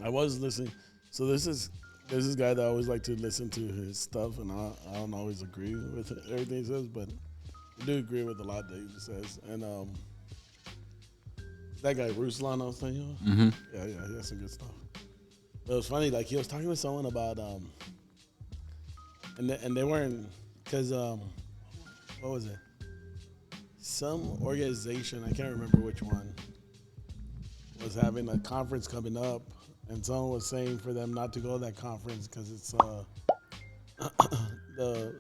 I was listening. So there's this guy that I always like to listen to his stuff, and I don't always agree with everything he says, but I do agree with a lot that he says. And that guy Ruslan, I was telling you, yeah, he has some good stuff. But it was funny, like he was talking to someone about and they weren't, because what was it? Some organization, I can't remember which one, was having a conference coming up, and someone was saying for them not to go to that conference because it's the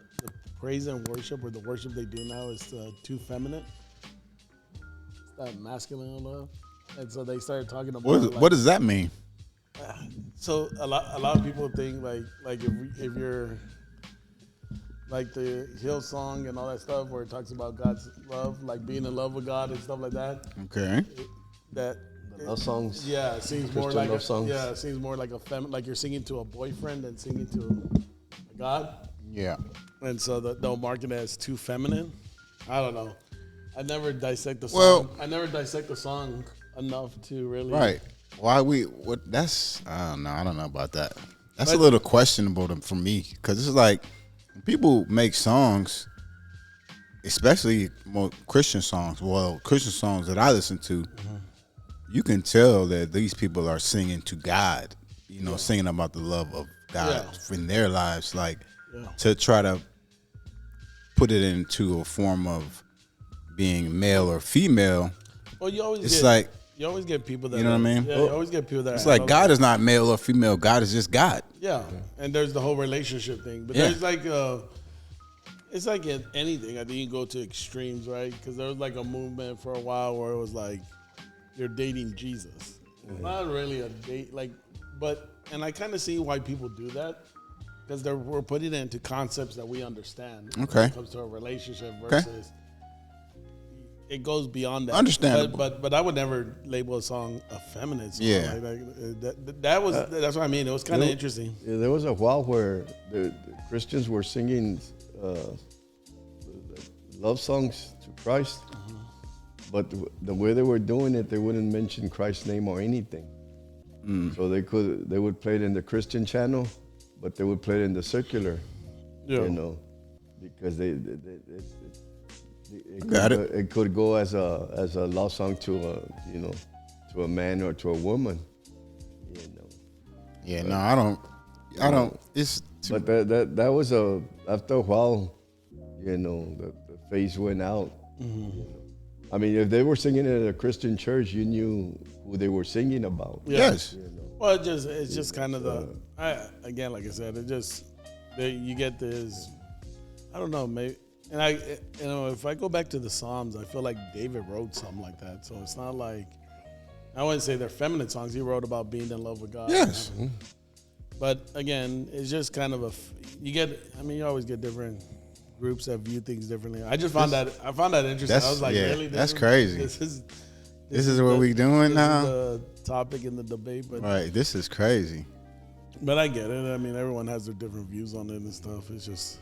praise and worship, or the worship they do now, is too feminine. It's that masculine love, and so they started talking about what does that mean? So a lot of people think like if you're like the Hillsong and all that stuff where it talks about God's love, like being in love with God and stuff like that. Okay. That love songs. Yeah, it seems Christian more like love songs. Yeah, it seems more like like you're singing to a boyfriend than singing to God. Yeah. And so they'll market it as too feminine. I don't know. I never dissect the song. Well, I never dissect the song enough to really. Right. Why that's, I don't know about that. That's a little questionable for me, because it's like when people make songs, especially more Christian songs, Christian songs that I listen to, you can tell that these people are singing to God, singing about the love of God in their lives, like to try to put it into a form of being male or female. Well, you always get people that, you know what I mean? Yeah, you always get people that. It's like God is not male or female. God is just God. Yeah, and there's the whole relationship thing, but there's like it's like in anything. I think you go to extremes, right? Because there was like a movement for a while where it was like you're dating Jesus. Not really a date, and I kind of see why people do that, because we're putting it into concepts that we understand. Okay. When it comes to a relationship versus. It goes beyond that. Understandable. But I would never label a song a feminine song. Yeah. That's what I mean. It was kind of interesting. Yeah, there was a while where the Christians were singing love songs to Christ, but the way they were doing it, they wouldn't mention Christ's name or anything. So they would play it in the Christian channel, but they would play it in the secular, because it could go as a love song to a man or to a woman, Yeah, no, I don't. It's but that was after a while, the phase went out. I mean, if they were singing at a Christian church, you knew who they were singing about. Yes. Well, it's just kind of again, like I said, you get this. I don't know, maybe. And if I go back to the Psalms, I feel like David wrote something like that. So it's not like, I wouldn't say they're feminine songs. He wrote about being in love with God. Yes. But again, it's just kind of you always get different groups that view things differently. I found that interesting. I was like, really? That's crazy. This is what we doing now? This is the topic in the debate. But, right, this is crazy. But I get it. I mean, everyone has their different views on it and stuff. It's just...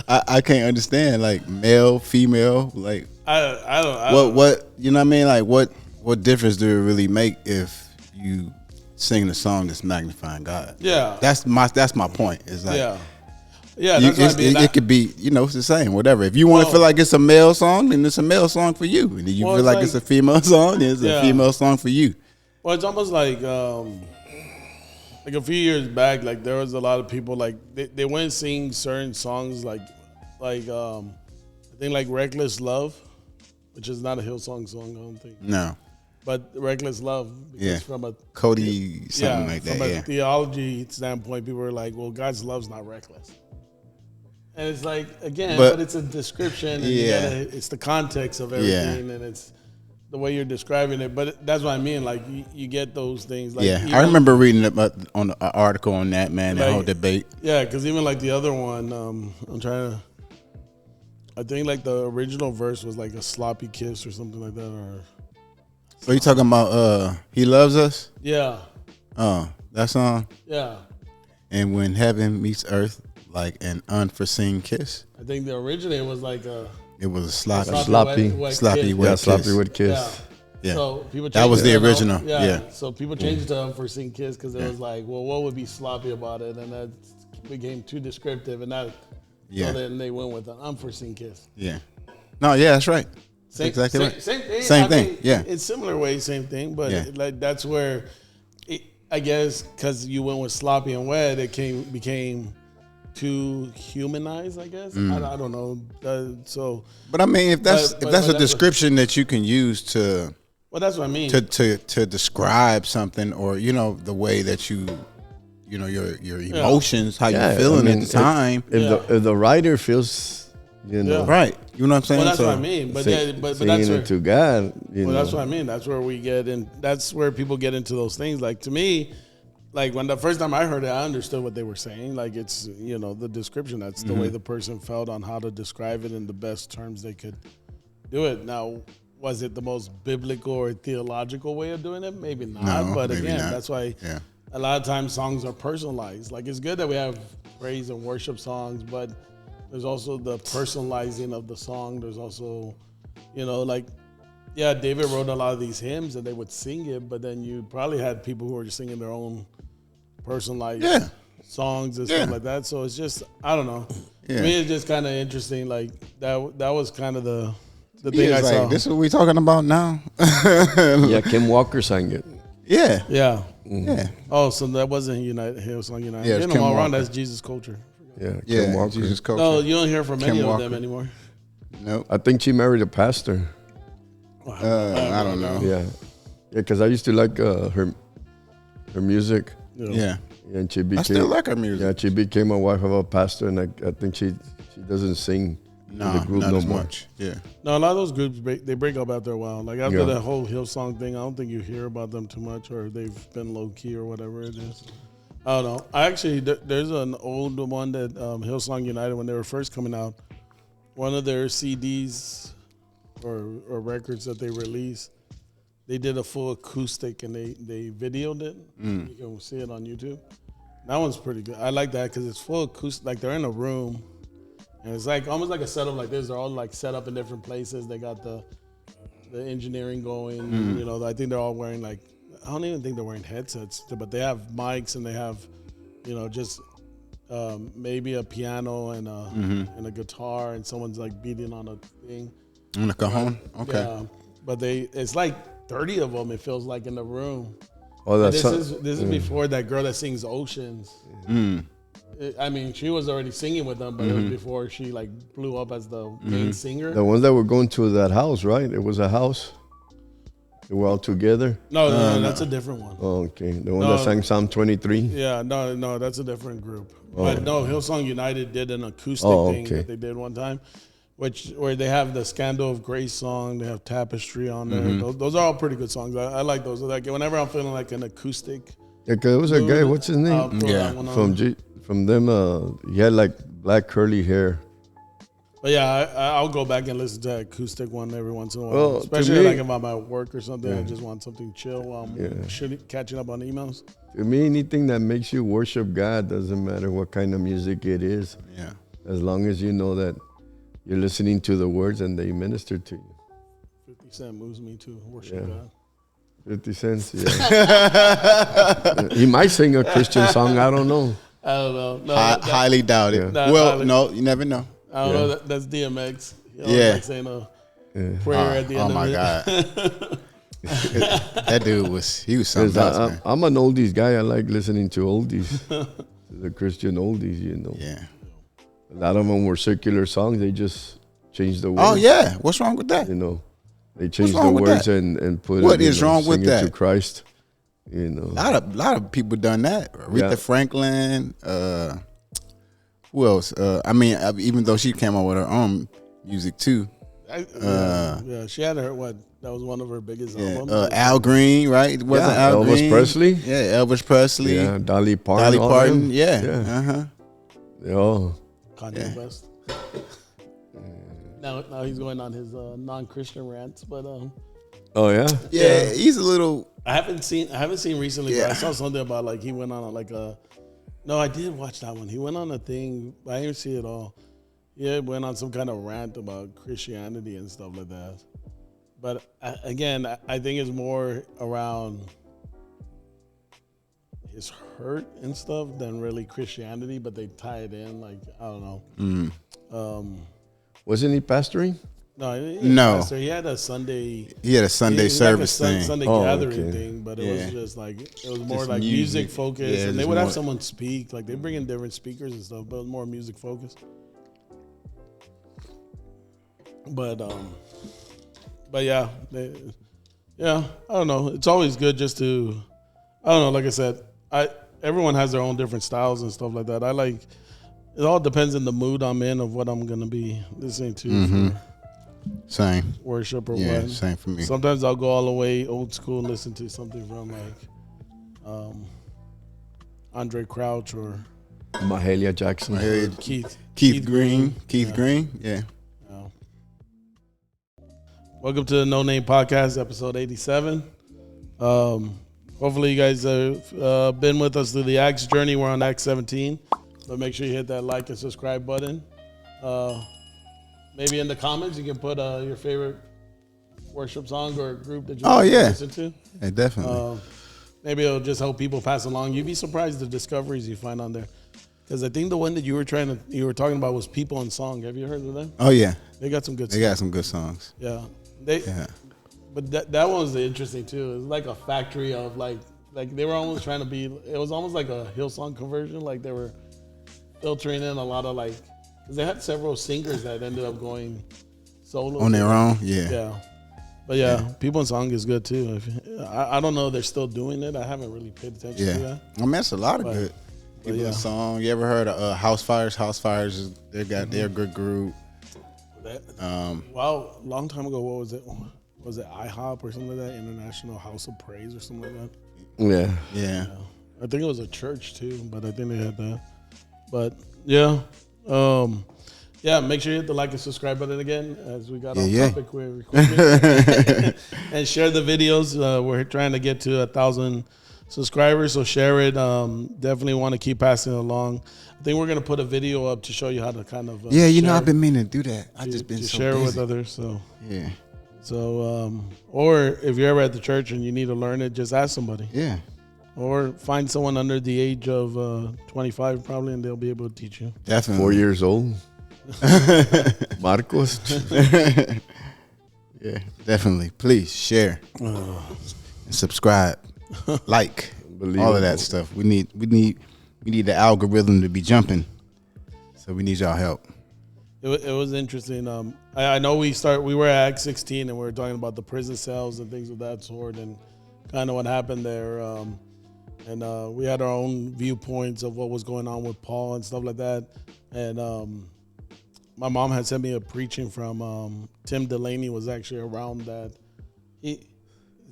I can't understand, like, male, female, like I don't what you know what I mean, like what difference do it really make if you sing the song that's magnifying God? Yeah, that's my point. It's like that's what I mean. It could be, it's the same, whatever. If you want to feel like it's a male song, then it's a male song for you, and if you feel like it's a female song, then it's a female song for you. Well, it's almost like a few years back, like there was a lot of people like they wouldn't sing certain songs like I think like "Reckless Love," which is not a Hillsong song, I don't think. No. But "Reckless Love," because from a Cody something like that. From a theology standpoint, people were like, "Well, God's love's not reckless," and it's like again, but it's a description. And it's the context of everything, and it's the way you're describing it. But that's what I mean. Like you get those things. Like, I remember reading about on an article on that, man. That whole debate. Yeah, because even like the other one, I'm trying to. I think like the original verse was like a sloppy kiss or something like that. Or are you talking about? He loves us. Yeah. Oh, that song. Yeah. And when heaven meets earth, like an unforeseen kiss. I think the originator was like a. It was a sloppy wet wet kiss. Sloppy wet kiss. Yeah. So people That was changed the it to, original. Yeah. So people changed it to Unforeseen Kiss because it was like, well, what would be sloppy about it? And that became too descriptive, and that so then they went with an Unforeseen Kiss. Yeah. No, yeah, that's right. Same, exactly right. Same thing. Same thing. Yeah. In similar ways, same thing. But Yeah. like that's where, I guess, because you went with sloppy and wet, it became too humanized. I guess I don't know. So, But I mean, if that's but a that's description that you can use to well, that's what I mean. to describe something, or the way that your emotions, how you're feeling at the time. If the writer feels, Right. You know what I'm saying? Well, that's what I mean. But that's singing where, it to God. that's what I mean. That's where we get in. That's where people get into those things. Like to me, like when the first time I heard it, I understood what they were saying. Like it's the description. That's the way the person felt on how to describe it in the best terms they could do it. Now, was it the most biblical or theological way of doing it? Maybe not. No, but maybe again, not. that's why a lot of times songs are personalized. Like it's good that we have praise and worship songs, but there's also the personalizing of the song. There's also, David wrote a lot of these hymns and they would sing it, but then you probably had people who were just singing their own personalized songs and stuff like that. So it's just, I don't know. Yeah. To me, it's just kind of interesting. Like that was kind of the thing I saw. This is what we talking about now. Yeah, Kim Walker sang it. Yeah. Yeah. Yeah. Oh, so that wasn't Hillsong United. Yeah, Yeah, it's them Kim all around. Walker. That's Jesus Culture. Yeah, Yeah. Kim Walker. Jesus Culture. No, you don't hear from Kim any of Walker. them anymore. Nope. I think she married a pastor. I don't know. Yeah, because I used to like her music. Yeah. And she became. I still like her music. Yeah, she became a wife of a pastor, and I think she doesn't sing in the group not no as more. much. Yeah. No, a lot of those groups they break up after a while. Like after Yeah. that whole Hillsong thing, I don't think you hear about them too much, or they've been low key or whatever it is. I don't know. I actually there's an old one that Hillsong United, when they were first coming out, one of their CDs or records that they released, they did a full acoustic and they videoed it. You can see it on YouTube. That one's pretty good. I like that because it's full acoustic. Like they're in a room. And it's like almost like a setup like this. They're all like set up in different places. They got the engineering going. I think they're all wearing like, I don't even think they're wearing headsets, but they have mics and they have, just maybe a piano and a guitar and someone's like beating on a thing. On the cajon? Okay. Yeah, but it's like 30 of them. It feels like in the room. Oh, And that's this is before that girl that sings Oceans. I mean, she was already singing with them, but it was before she like blew up as the main singer. the ones that were going to that house, right? It was a house. They were all together. No, that's a different one. Oh, okay. The one that sang Psalm 23. Yeah, no, that's a different group. But no, Hillsong United did an acoustic thing okay. that they did one time, where they have the Scandal of Grace song, they have Tapestry on there. Those are all pretty good songs. I like those. Like whenever I'm feeling like an acoustic. Yeah, 'cause it was a guy. What's his I'll name? throw Yeah. that one on. From them. He had like black curly hair. But yeah, I'll go back and listen to that acoustic one every once in a while. Well, to Especially me- like if I'm at work or something. I just want something chill while I'm catching up on emails. To me, anything that makes you worship God, doesn't matter what kind of music it is, Yeah. as long as you know that you're listening to the words and they minister to you. 50 Cent moves me to worship God. 50 cents, yeah. He might sing a Christian song, I don't know. I don't know. No, Highly doubt it. Yeah. Well, no, you never know. I don't know. That's DMX. Like saying a prayer at the end Oh my of it. God. That dude was something 'Cause else, man. I'm an oldies guy. I like listening to oldies, the Christian oldies, Yeah. A lot of them were secular songs. They just changed the words. Oh yeah. What's wrong with that? They changed the wrong with words that? and put What it, is wrong with sing it that? to Christ. A lot of people done that. Aretha Franklin. Who else? Even though she came out with her own music too. She had that was one of her biggest albums. Al Green, right? It wasn't Al Elvis Green. Presley. Yeah, Elvis Presley. Yeah, Dolly Parton. Dolly all Parton. them. Yeah. They all. Kanye West. Now he's going on his non-Christian rants, but Oh yeah. Yeah, he's a little. I haven't seen recently. Yeah. But I saw something about like he went on No, I did watch that one. He went on a thing, but I didn't see it all. Yeah, went on some kind of rant about Christianity and stuff like that. But again, I think it's more around his hurt and stuff than really Christianity, but they tie it in. Like, I don't know. Wasn't he pastoring? No. Pastor. He had a Sunday. He had a Sunday service like a thing. Sunday gathering thing, but it was just like it was more Just like music focused, Yeah, and they just would have more- someone speak. Like they bring in different speakers and stuff, but it was more music focused. But yeah, I don't know. It's always good just to, I don't know. Like I said, everyone has their own different styles and stuff like that. It all depends on the mood I'm in of what I'm gonna be listening to for Same. worship or Yeah, what. same for me. Sometimes I'll go all the way old school and listen to something from like Andre Crouch or Mahalia Jackson. Keith Green. Keith Green. Yeah. Welcome to the No Name Podcast, episode 87. Hopefully you guys have been with us through the Acts journey. We're on Acts 17. But make sure you hit that like and subscribe button. Maybe in the comments you can put your favorite worship song or group that you listen to. Yeah, definitely. Maybe it'll just help people pass along. You'd be surprised the discoveries you find on there. Because I think the one that you were talking about was People in Song. Have you heard of them? Oh yeah, They got some good they got some good songs. Yeah. But that one was interesting too. It was like a factory of like they were almost trying to be. It was almost like a Hillsong conversion. Like they were filtering in a lot of because they had several singers that ended up going solo On their own. Yeah. Yeah. But People in Song is good too. I don't know if they're still doing it. I haven't really paid attention to that. I mean, that's a lot of good people in song. You ever heard of House Fires? House Fires, they're a good group. Wow, long time ago, what was it? Was it IHOP or something like that? International House of Praise or something like that? Yeah. I think it was a church too, but I think they had that. But make sure you hit the like and subscribe button again as we got on topic we're recording. And share the videos. We're trying to get to 1,000 subscribers, so share it. Definitely want to keep passing it along. I think we're gonna put a video up to show you how to kind of I've been meaning to do that. I just been so share busy. with others. So yeah. So or if you're ever at the church and you need to learn it, just ask somebody. Yeah. Or find someone under the age of 25 probably, and they'll be able to teach you. Definitely. 4 years old. Marcos. Yeah, definitely. Please share and subscribe, like all of that stuff. We need the algorithm to be jumping, so we need y'all help. It was interesting. I know we were at Act 16 and we were talking about the prison cells and things of that sort and kind of what happened there. And we had our own viewpoints of what was going on with Paul and stuff like that. And my mom had sent me a preaching from Tim Delaney was actually around that. He's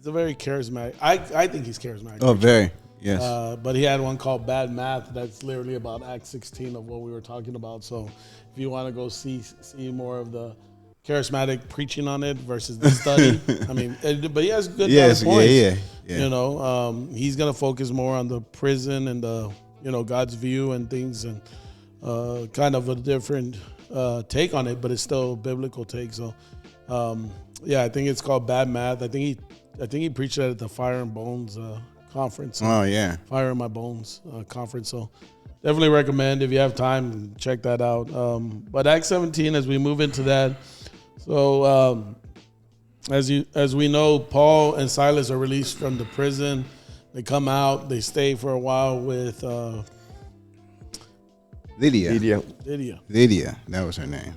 a very charismatic. I think he's charismatic. Oh, very. Yes. But he had one called Bad Math that's literally about Act 16 of what we were talking about. So if you want to go see more of the charismatic preaching on it versus the study, I mean, but he has good points. Yeah. You know, he's gonna focus more on the prison and the God's view and things and kind of a different take on it, but it's still a biblical take. So I think it's called Bad Math. I think he preached that at the Fire and Bones conference. Oh yeah, Fire in My Bones conference. So definitely recommend if you have time, check that out. But Act 17, as we move into that, so as we know, Paul and Silas are released from the prison. They come out. They stay for a while with Lydia. That was her name.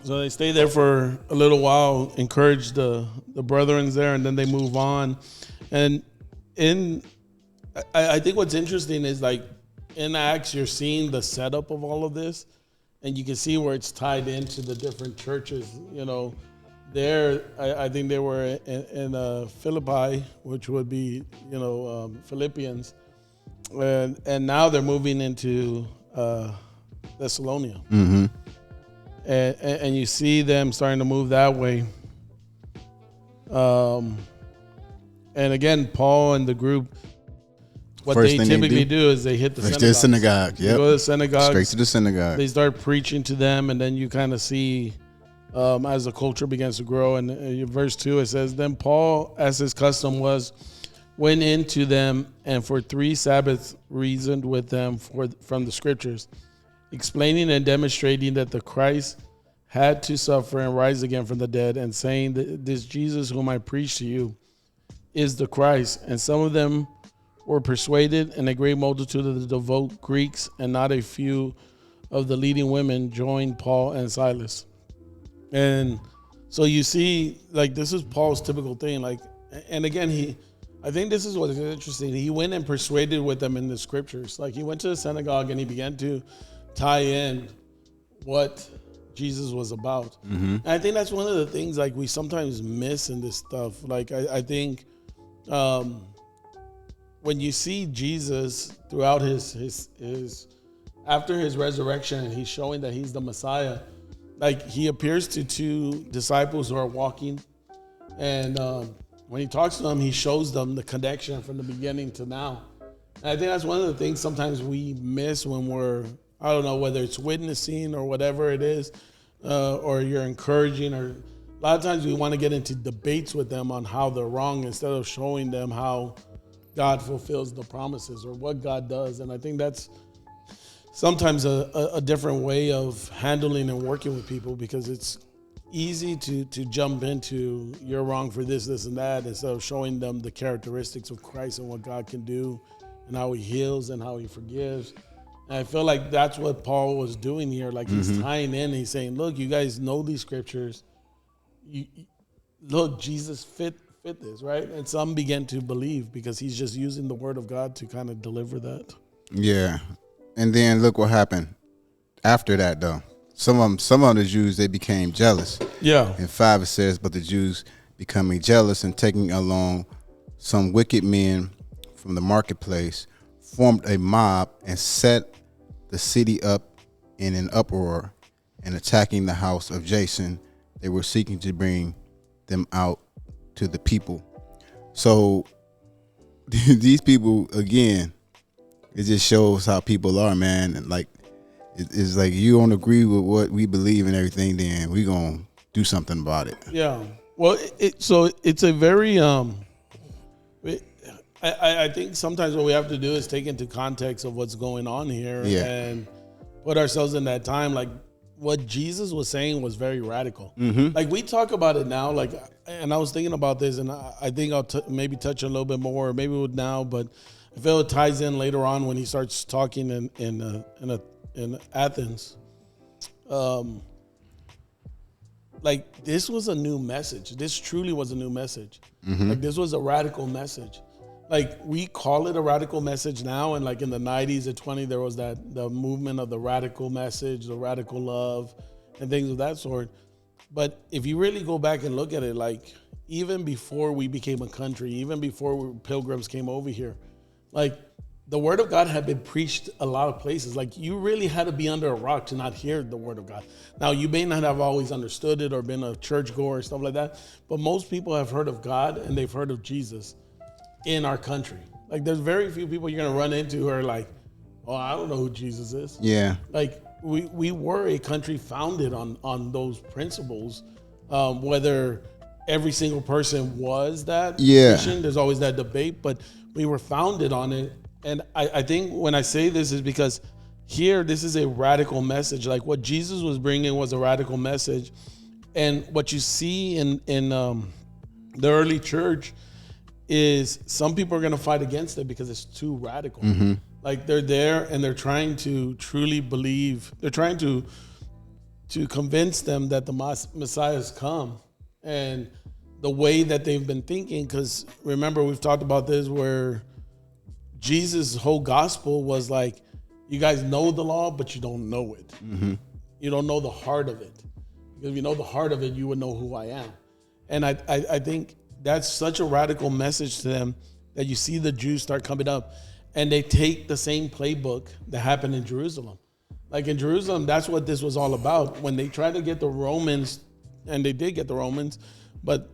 So they stay there for a little while, encourage the brethren there, and then they move on. And I think what's interesting is like in Acts, you're seeing the setup of all of this, and you can see where it's tied into the different churches. There, I think they were in Philippi, which would be Philippians, and now they're moving into Thessalonica. Mm-hmm. And you see them starting to move that way. And again, Paul and the group, what they typically do is they hit the synagogue. Yep. They go to the synagogue. Straight to the synagogue. They start preaching to them, and then you kind of see as the culture begins to grow. And in verse 2, it says, Then Paul, as his custom was, went into them and for 3 Sabbaths reasoned with them from the scriptures, explaining and demonstrating that the Christ had to suffer and rise again from the dead, and saying that this Jesus whom I preach to you is the Christ. And some of them were persuaded, and a great multitude of the devout Greeks and not a few of the leading women joined Paul and Silas. And so you see, like, this is Paul's typical thing. Like, and again, I think this is what is interesting. He went and persuaded with them in the scriptures. Like, he went to the synagogue and he began to tie in what Jesus was about. And I think that's one of the things, like, we sometimes miss in this stuff. Like, I think when you see Jesus throughout his after his resurrection, and he's showing that he's the Messiah, like, he appears to 2 disciples who are walking, and when he talks to them, he shows them the connection from the beginning to now. And I think that's one of the things sometimes we miss when we're, I don't know, whether it's witnessing or whatever it is, or you're encouraging, or a lot of times we want to get into debates with them on how they're wrong instead of showing them how God fulfills the promises or what God does. And I think that's sometimes a different way of handling and working with people, because it's easy to jump into you're wrong for this, and that, instead of showing them the characteristics of Christ and what God can do and how he heals and how he forgives. And I feel like that's what Paul was doing here. Like, he's tying in, he's saying, look, you guys know these scriptures. Look, Jesus fit this, right? And some began to believe because he's just using the word of God to kind of deliver that. Yeah. And then look what happened after that, though. Some of the Jews, they became jealous. Yeah. In 5 it says, but the Jews becoming jealous and taking along some wicked men from the marketplace, formed a mob and set the city up in an uproar, and attacking the house of Jason, they were seeking to bring them out to the people. So these people, again, it just shows how people are, man. And like, it's like, you don't agree with what we believe and everything, then we gonna do something about it. Yeah. Well, so it's a very I think sometimes what we have to do is take into context of what's going on here, and put ourselves in that time. Like, what Jesus was saying was very radical. Like, we talk about it now, like, and I was thinking about this, and I think I'll maybe touch a little bit more, maybe with now, but I feel it ties in later on when he starts talking in Athens. Like, this was a new message. This truly was a new message. Like, this was a radical message. Like, we call it a radical message now, and like in the 90s and 20s, there was the movement of the radical message, the radical love, and things of that sort. But if you really go back and look at it, like, even before we became a country, even before pilgrims came over here, like, the word of God had been preached a lot of places. Like, you really had to be under a rock to not hear the word of God. Now, you may not have always understood it or been a churchgoer or stuff like that, but most people have heard of God and they've heard of Jesus in our country. Like, there's very few people you're going to run into who are like, oh, I don't know who Jesus is. Yeah. Like, we were a country founded on those principles. Whether every single person was that Christian, there's always that debate, but we were founded on it. And I think when I say this is because here, this is a radical message. Like, what Jesus was bringing was a radical message. And what you see in the early church is some people are going to fight against it because it's too radical. Like, they're there and they're trying to truly believe. They're trying to convince them that the Messiah has come. And the way that they've been thinking, because remember, we've talked about this, where Jesus' whole gospel was like, you guys know the law, but you don't know it. You don't know the heart of it. Because if you know the heart of it, you would know who I am. And I think that's such a radical message to them, that you see the Jews start coming up and they take the same playbook that happened in Jerusalem. Like, in Jerusalem, that's what this was all about. When they tried to get the Romans, and they did get the Romans, but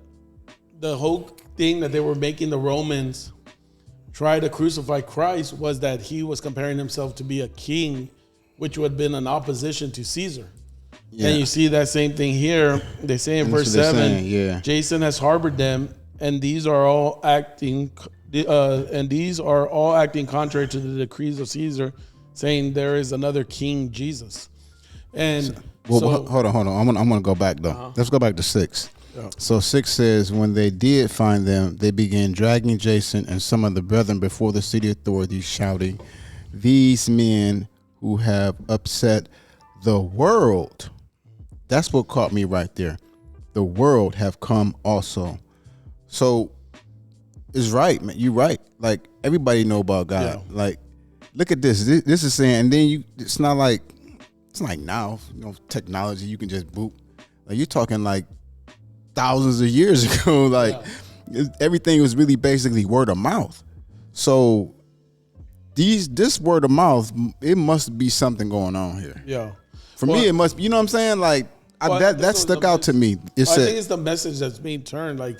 the whole thing that they were making the Romans try to crucify Christ was that he was comparing himself to be a king, which would have been an opposition to Caesar. Yeah. And you see that same thing here. They say in And verse that's what they're 7, saying, yeah. Jason has harbored them, and these are all acting contrary to the decrees of Caesar, saying there is another king, Jesus. And Well, hold on. I'm gonna go back though. Let's go back to 6. Yeah. So 6 says, when they did find them, they began dragging Jason and some of the brethren before the city authorities, shouting, "These men who have upset the world." That's what caught me right there. The world have come also. So it's right, man. You're right. Like, everybody know about God. Yeah. Like, look at this. This is saying, and then it's not like now, technology, you can just boop. Like, you're talking like thousands of years ago. Like, everything was really basically word of mouth. So this word of mouth, it must be something going on here. Yeah. For me, it must be, you know what I'm saying? Like, that stuck out to me. I think it's the message that's being turned. Like,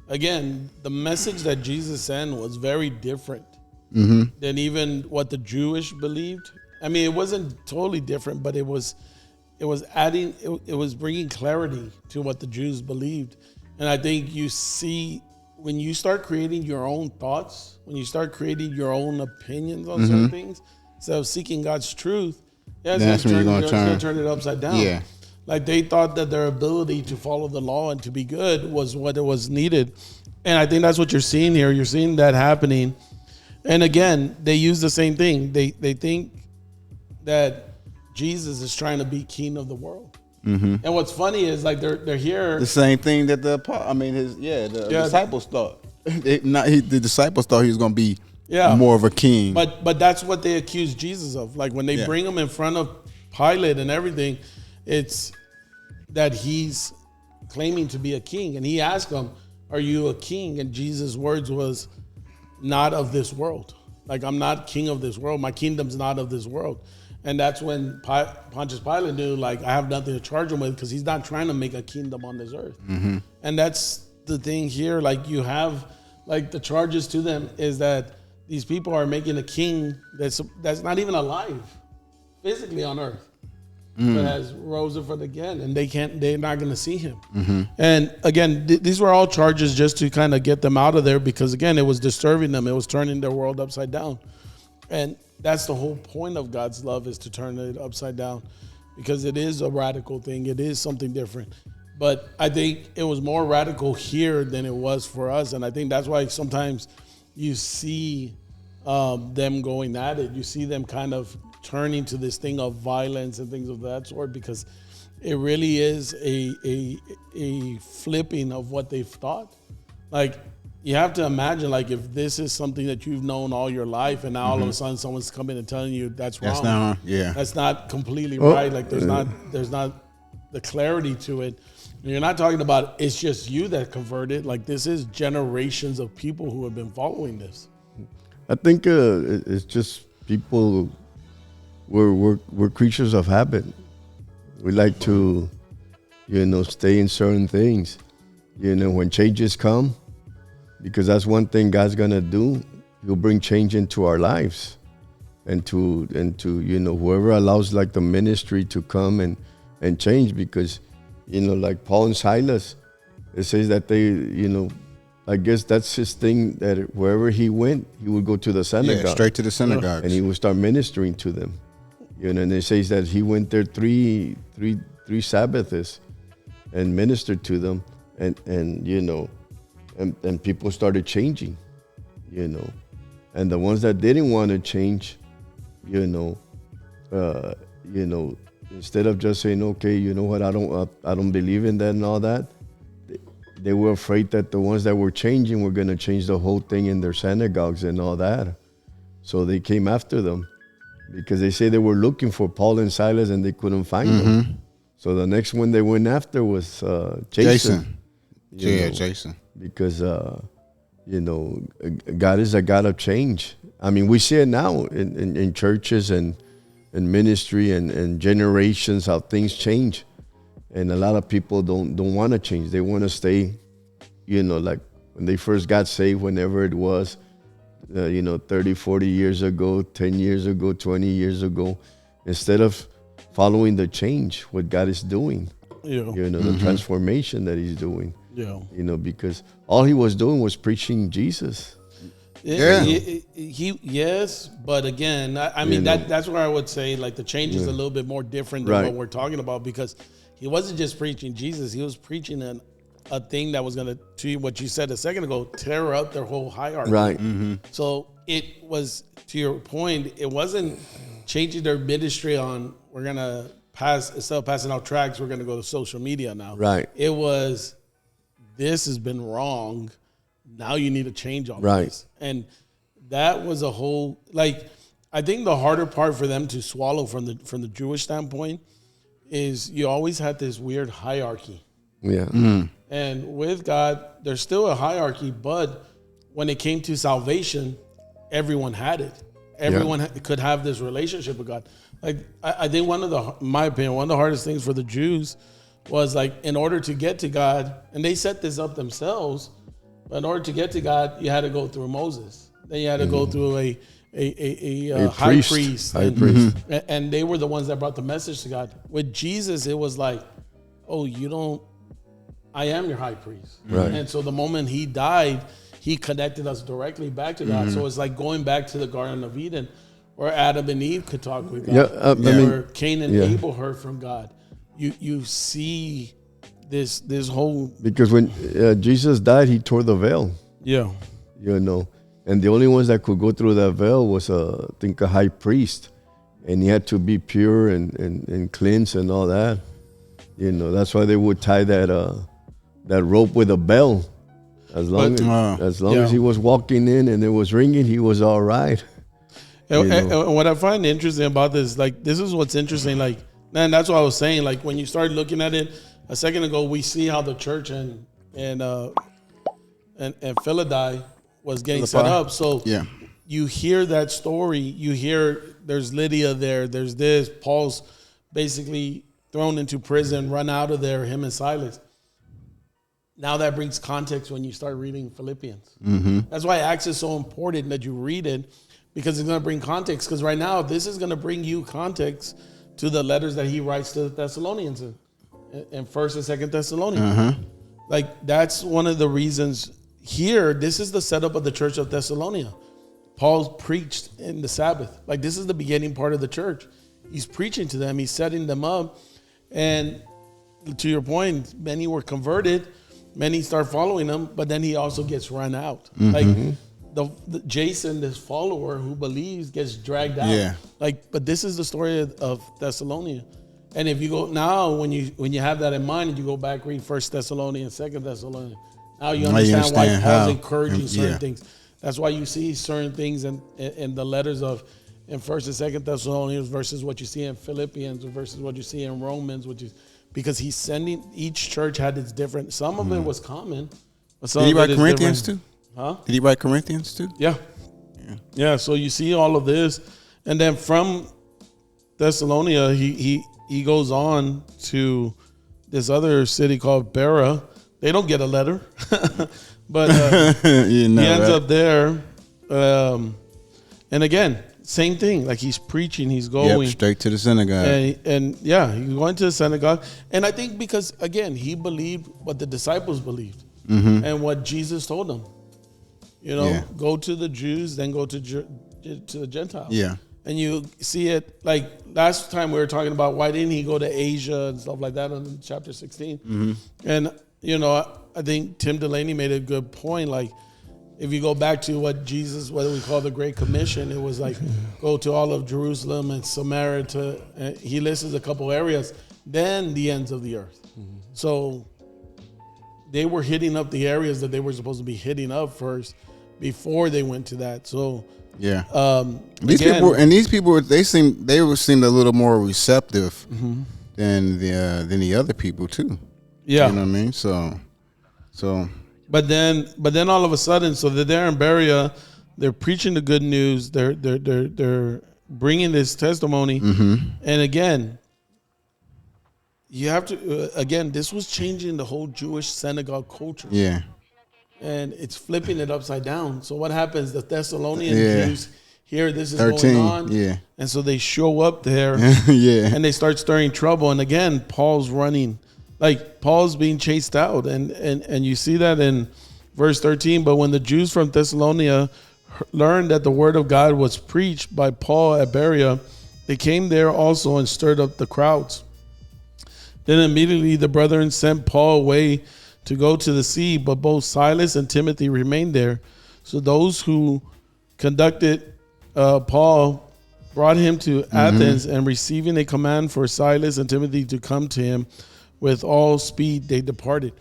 again, the message that Jesus sent was very different than even what the Jewish believed. I mean, it wasn't totally different, but it was adding, it was bringing clarity to what the Jews believed. And I think you see, when you start creating your own thoughts, when you start creating your own opinions on certain things, instead of seeking God's truth, it's going to turn it upside down. Yeah. Like, they thought that their ability to follow the law and to be good was what it was needed. And I think that's what you're seeing here. You're seeing that happening. And again, they use the same thing. They think that Jesus is trying to be king of the world. And what's funny is, like, they're here. The same thing that the disciples thought. The disciples thought he was going to be more of a king. But that's what they accuse Jesus of. Like, when they bring him in front of Pilate and everything, it's that he's claiming to be a king. And he asked them, "Are you a king?" And Jesus' words was, "Not of this world." Like, I'm not king of this world. My kingdom's not of this world. And that's when Pontius Pilate knew, like, I have nothing to charge him with, because he's not trying to make a kingdom on this earth. And that's the thing here. Like, you have, like, the charges to them is that these people are making a king that's not even alive physically on earth, but has risen from again, and they're not going to see him. And again, these were all charges just to kind of get them out of there, because again, it was disturbing them. It was turning their world upside down. And that's the whole point of God's love, is to turn it upside down, because it is a radical thing. It is something different. But I think it was more radical here than it was for us. And I think that's why sometimes you see them going at it. You see them kind of turning to this thing of violence and things of that sort, because it really is a flipping of what they've thought. Like, you have to imagine, like, if this is something that you've known all your life, and now all of a sudden someone's coming and telling you that's wrong. That's not completely right. Like, there's not the clarity to it. And you're not talking about it's just you that converted. Like, this is generations of people who have been following this. I think it's just people. We're creatures of habit. We like to, stay in certain things. When changes come, because that's one thing God's gonna do. He'll bring change into our lives, and to whoever allows, like, the ministry to come and change, because like Paul and Silas, it says that they I guess that's his thing, that wherever he went, he would go to the synagogue. Straight to the synagogue, and he would start ministering to them. And it says that he went there three Sabbaths and ministered to them, and people started changing, and the ones that didn't want to change, instead of just saying, okay, you know what, I don't believe in that and all that, they were afraid that the ones that were changing were going to change the whole thing in their synagogues and all that. So they came after them, because they say they were looking for Paul and Silas and they couldn't find them. So the next one they went after was Jason. Jason. Because, God is a God of change. I mean, we see it now in churches and ministry and generations, how things change. And a lot of people don't want to change. They want to stay, like when they first got saved, whenever it was, 30, 40 years ago, 10 years ago, 20 years ago. Instead of following the change, what God is doing. Yeah. The transformation that he's doing. Yeah. Because all he was doing was preaching Jesus. Yes, but again, I mean that's where I would say like the change is a little bit more different than what we're talking about, because he wasn't just preaching Jesus; he was preaching a thing that was going to what you said a second ago, tear up their whole hierarchy. Right. So it was, to your point, it wasn't changing their ministry on we're gonna instead of passing out tracts, we're gonna go to social media now. Right. It was, this has been wrong. Now you need to change all right. this. And that was a whole, like, I think the harder part for them to swallow from the Jewish standpoint is you always had this weird hierarchy. Yeah. And with God, there's still a hierarchy, but when it came to salvation, everyone had it. Everyone could have this relationship with God. Like, I think in my opinion, one of the hardest things for the Jews was, like, in order to get to God, and they set this up themselves, but in order to get to God, you had to go through Moses. Then you had to go through a high priest. And they were the ones that brought the message to God. With Jesus, it was like, oh, I am your high priest. Right. And so the moment he died, he connected us directly back to God. So it's like going back to the Garden of Eden, where Adam and Eve could talk with God, where Cain and Abel heard from God. You see this whole, because when Jesus died, he tore the veil. Yeah. And the only ones that could go through that veil was I think a high priest, and he had to be pure and cleansed and all that. That's why they would tie that rope with a bell. As long as he was walking in and it was ringing, he was all right. And what I find interesting about this, like, this is what's interesting. Like, man, that's what I was saying. Like, when you start looking at it a second ago, we see how the church and Philadelphia was getting set up. So you hear that story. You hear there's Lydia there. There's this. Paul's basically thrown into prison, run out of there, him and Silas. Now that brings context when you start reading Philippians. That's why Acts is so important that you read it, because it's going to bring context. Because right now, this is going to bring you context to the letters that he writes to the Thessalonians in 1st and 2nd Thessalonians. Like, that's one of the reasons here. This is the setup of the church of Thessalonica. Paul preached in the Sabbath. Like, this is the beginning part of the church. He's preaching to them. He's setting them up. And to your point, many were converted. Many start following him, but then he also gets run out. Like, the Jason, this follower who believes, gets dragged out. Like, but this is the story of Thessalonica. And if you go now, when you have that in mind, and you go back, read 1 Thessalonians, 2 Thessalonians, now you understand why Paul's encouraging certain things. That's why you see certain things in the letters of in 1st and 2nd Thessalonians versus what you see in Philippians versus what you see in Romans, which is because he's sending, each church had its different. Some of it was common. But some Did he of it write is Corinthians different. too? Huh? Did he write Corinthians too? Yeah. So you see all of this, and then from Thessalonica, he goes on to this other city called Berea. They don't get a letter, but he ends up there. And again, same thing. Like, he's preaching, he's going straight to the synagogue, and he's going to the synagogue. And I think because, again, he believed what the disciples believed and what Jesus told them. Go to the Jews, then go to the Gentiles. And you see it, like last time we were talking about why didn't he go to Asia and stuff like that in chapter 16. And, I think Tim Delaney made a good point. Like, if you go back to what we call the Great Commission, it was like, go to all of Jerusalem and Samaria he lists a couple areas, then the ends of the earth. So they were hitting up the areas that they were supposed to be hitting up first before they went to that. So these people they seemed a little more receptive than the other people too. You know what I mean? So but then all of a sudden, so they're there in Berea, they're preaching the good news, they're bringing this testimony, and again, you have to this was changing the whole Jewish synagogue culture. And it's flipping it upside down. So what happens? The Thessalonian Jews here this is 13, going on. yeah. And so they show up there Yeah. and they start stirring trouble. And again, Paul's running, like Paul's being chased out. And you see that in verse 13. But when the Jews from Thessalonica learned that the word of God was preached by Paul at Berea, they came there also and stirred up the crowds. Then immediately the brethren sent Paul away to go to the sea, but both Silas and Timothy remained there. So those who conducted Paul brought him to Athens, and receiving a command for Silas and Timothy to come to him with all speed, they departed.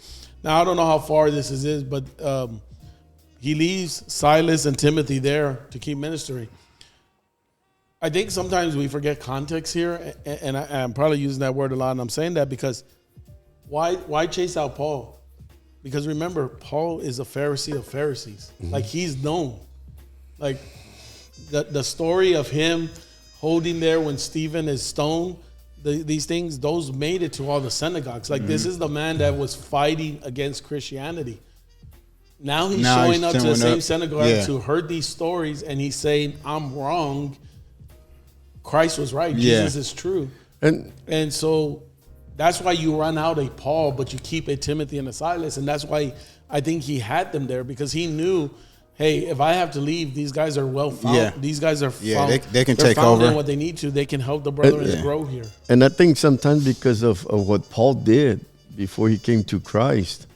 Now, I don't know how far this is, but he leaves Silas and Timothy there to keep ministering. I think sometimes we forget context here, and I'm probably using that word a lot, and I'm saying that because why chase out Paul? Because remember, Paul is a Pharisee of Pharisees. Like, he's known. Like, the story of him holding there when Stephen is stoned, these things, those made it to all the synagogues. Like, this is the man that was fighting against Christianity. Now he's showing up to the same synagogue to heard these stories, and he's saying, I'm wrong. Christ was right. Jesus is true. And so that's why you run out a Paul, but you keep a Timothy and a Silas. And that's why I think he had them there, because he knew, hey, if I have to leave, these guys are well found. Yeah. These guys are found. They can take found over. in what they need to. They can help the brethren grow here. And I think sometimes because of what Paul did before he came to Christ,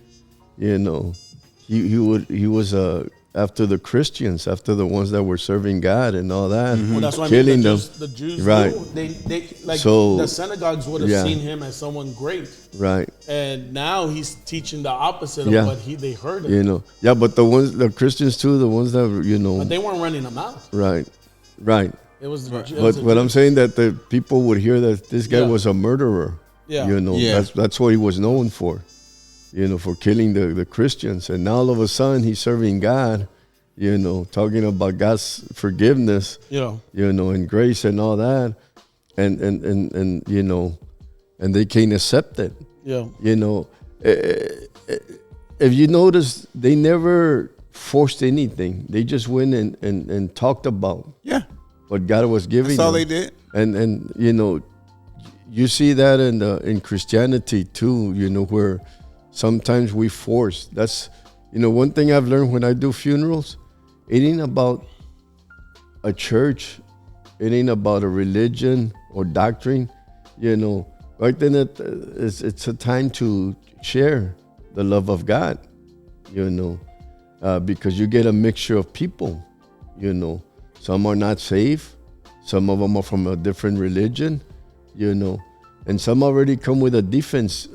you know, he was after the Christians, after the ones that were serving God and all that, Well, that's why killing them. The Jews right? They like So, the synagogues would have seen him as someone great, right? and now he's teaching the opposite of what they heard of. You know, but the Christians too, the ones that But they weren't running him out. right. It was. But I'm saying that the people would hear that this guy was a murderer. Yeah. You know, that's what he was known for. You know, for killing the Christians. And now all of a sudden he's serving God, you know, talking about God's forgiveness, you know, and grace and all that. And you know, and they can't accept it. Yeah. You know, if you notice, they never forced anything. They just went and talked about what God was giving That's all them. they did. And you know, you see that in Christianity too, you know, where sometimes we force. That's, you know, one thing I've learned when I do funerals, it ain't about a church, it ain't about a religion or doctrine, you know. Right then it's a time to share the love of God, you know, because you get a mixture of people, you know. Some are not saved, some of them are from a different religion, you know. And some already come with a defense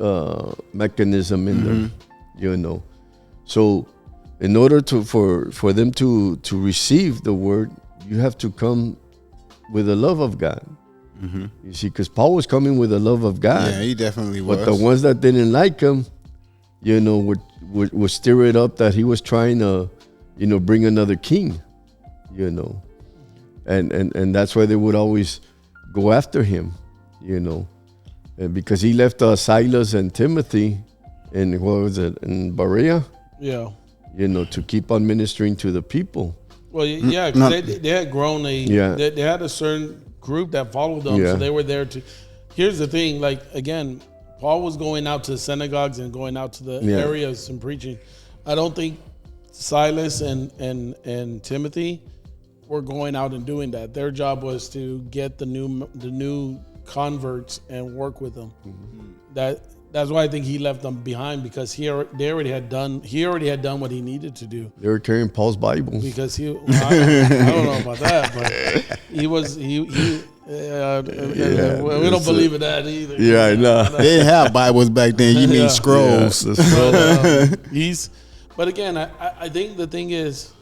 mechanism in there, you know. So in order for them to receive the word, you have to come with the love of God. You see, because Paul was coming with the love of God. Yeah, he definitely was. But the ones that didn't like him, you know, would stir it up that he was trying to, you know, bring another king, you know. And that's why they would always go after him, you know. Because he left Silas and Timothy in, what was it, in Berea? Yeah. You know, to keep on ministering to the people. Well, yeah, because they had grown they had a certain group that followed them, so they were there to. Here's the thing, like, again, Paul was going out to the synagogues and going out to the areas and preaching. I don't think Silas and Timothy were going out and doing that. Their job was to get the new converts and work with them. That's why I think he left them behind, because he already had done what he needed to do. They were carrying Paul's Bible. Because I don't know about that, but we don't believe in that either. Yeah, I know. They didn't have Bibles back then. You mean scrolls. But again, I think the thing is,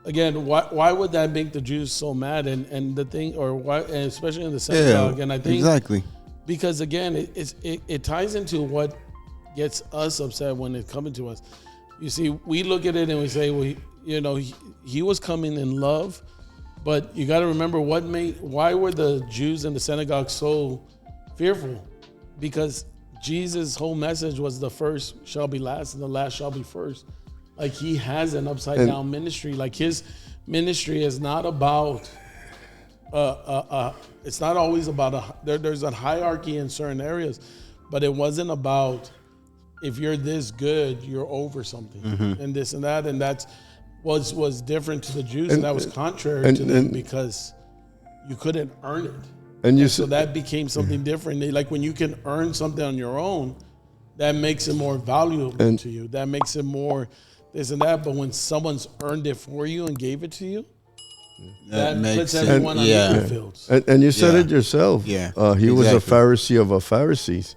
again, why would that make the Jews so mad? And the thing, or why, and especially in the synagogue, and I think exactly because again, it ties into what gets us upset when it's coming to us. You see, we look at it and we say, well, you know, he was coming in love, but you got to remember why were the Jews in the synagogue so fearful? Because Jesus' whole message was the first shall be last and the last shall be first. Like, he has an upside down ministry. Like, ministry is not about. It's not always about there's a hierarchy in certain areas, but it wasn't about if you're this good, you're over something and this and that, and that's was different to the Jews, and that was contrary to them because you couldn't earn it. And so that became something different. Like when you can earn something on your own, that makes it more valuable to you. That makes it more this and that. But when someone's earned it for you and gave it to you, that puts everyone on equal fields. And you said it yourself. Yeah, he was a Pharisee of a Pharisees.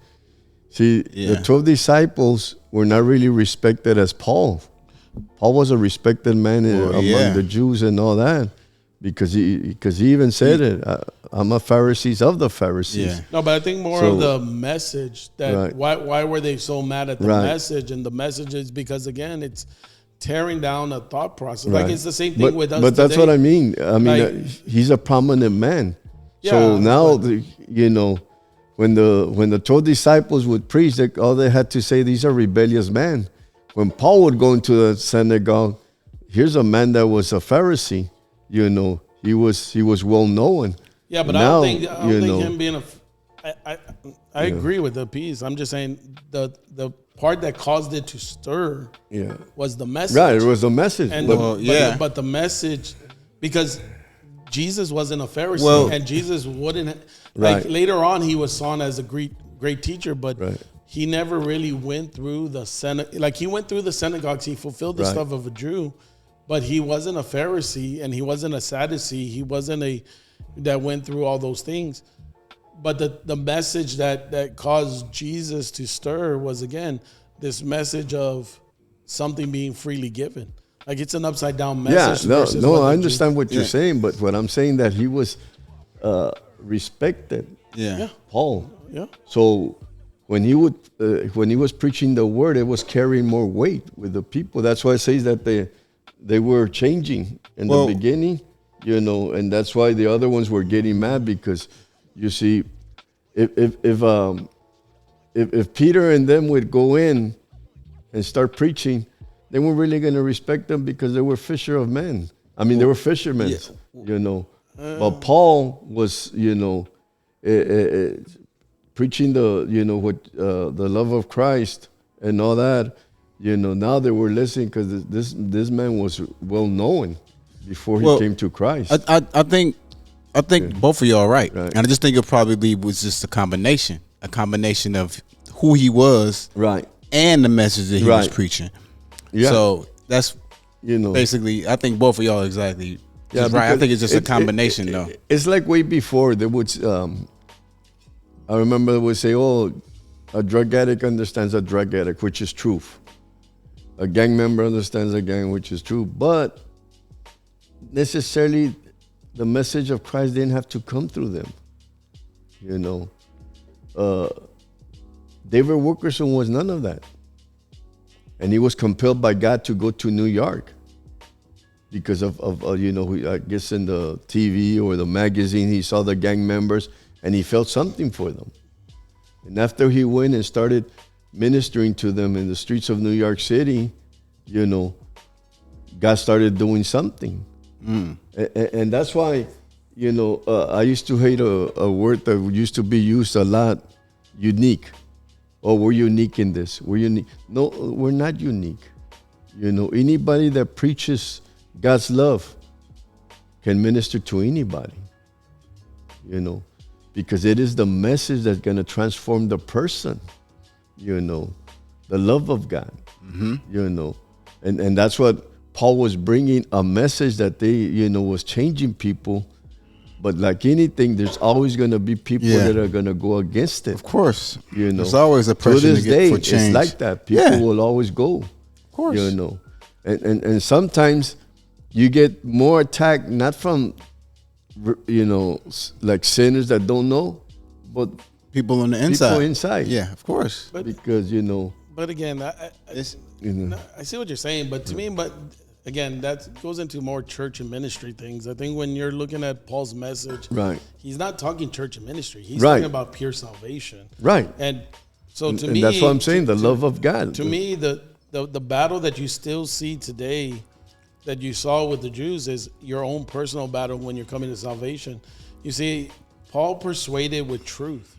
See, the 12 disciples were not really respected as Paul. Paul was a respected man among the Jews and all that. Because he even said it, I'm a Pharisee of the Pharisees. Yeah. No, but I think more of the message that why were they so mad at the message? And the message is because, again, it's tearing down a thought process. Like it's the same thing with us But today. that's what I mean. I mean, he's a prominent man. Yeah, so now, when the 12 disciples would preach, all they had to say, these are rebellious men. When Paul would go into the synagogue, here's a man that was a Pharisee. He was well known. Yeah, but now, I don't think him being I agree with the piece. I'm just saying the part that caused it to stir was the message. Right, it was the message. And but the message, because Jesus wasn't a Pharisee, and Jesus wouldn't later on he was seen as a great teacher, but he never really went through he went through the synagogues, he fulfilled the stuff of a Jew. But he wasn't a Pharisee, and he wasn't a Sadducee. He wasn't that went through all those things. But the message that caused Jesus to stir was, again, this message of something being freely given. Like it's an upside down message. Yeah, no, I understand what you're saying, but what I'm saying that he was respected. Yeah. Paul. Yeah. So when he was preaching the word, it was carrying more weight with the people. That's why it says that they were changing in the beginning, and that's why the other ones were getting mad, because you see, if Peter and them would go in and start preaching, they weren't really going to respect them because they were fisher of men. I mean, they were fishermen, But Paul was, preaching the love of Christ and all that. Now they were listening because this man was well known before he came to Christ. I think both of y'all are right. And I just think it probably was just a combination of who he was, and the message that he was preaching. Yeah. So that's basically, I think both of y'all exactly right. I think it's just a combination, though. It's like way before there would. I remember they would say, "Oh, a drug addict understands a drug addict," which is truth. A gang member understands a gang, which is true. But necessarily, the message of Christ didn't have to come through them. David Wilkerson was none of that. And he was compelled by God to go to New York because of I guess in the TV or the magazine, he saw the gang members and he felt something for them. And after he went and started ministering to them in the streets of New York City, God started doing something. And that's why, I used to hate a word that used to be used a lot, unique. Oh, we're unique in this. We're unique. No, we're not unique. Anybody that preaches God's love can minister to anybody, because it is the message that's going to transform the person, the love of God, and that's what Paul was bringing, a message that they, was changing people. But like anything, there's always going to be people that are going to go against it. Of course. There's always a pressure to get for change. It's like that. People will always go. Of course. And sometimes you get more attack, not from, like sinners that don't know, but people on the inside. People inside. Yeah, of course. Because, But again, I see what you're saying, but to me, again, that goes into more church and ministry things. I think when you're looking at Paul's message, he's not talking church and ministry. He's talking about pure salvation. Right. And so to me, that's what I'm saying, the love of God. To me, the battle that you still see today that you saw with the Jews is your own personal battle when you're coming to salvation. You see, Paul persuaded with truth.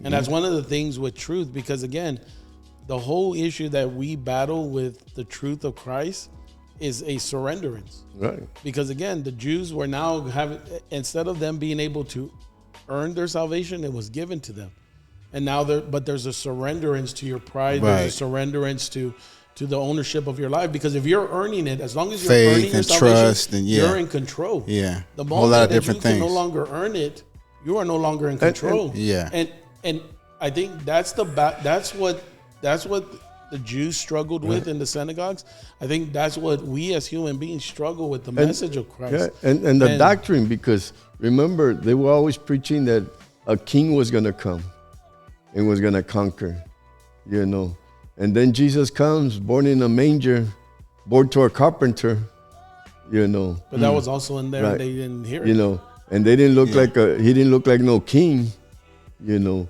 And that's one of the things with truth, because again, the whole issue that we battle with the truth of Christ is a surrenderance. Right. Because again, the Jews were now having, instead of them being able to earn their salvation, it was given to them. And now there's a surrenderance to your pride, there's a surrenderance to the ownership of your life. Because if you're earning it, as long as you're earning your salvation, trust, and you're in control. Yeah. The moment that you can no longer earn it, you are no longer in control. And I think that's what the Jews struggled with in the synagogues. I think that's what we as human beings struggle with, the message of Christ. Yeah, and the doctrine, because remember, they were always preaching that a king was going to come and was going to conquer, you know. And then Jesus comes, born in a manger, born to a carpenter, you know. But that was also in there, right. And they didn't hear it. You know, and they didn't look he didn't look like no king, you know.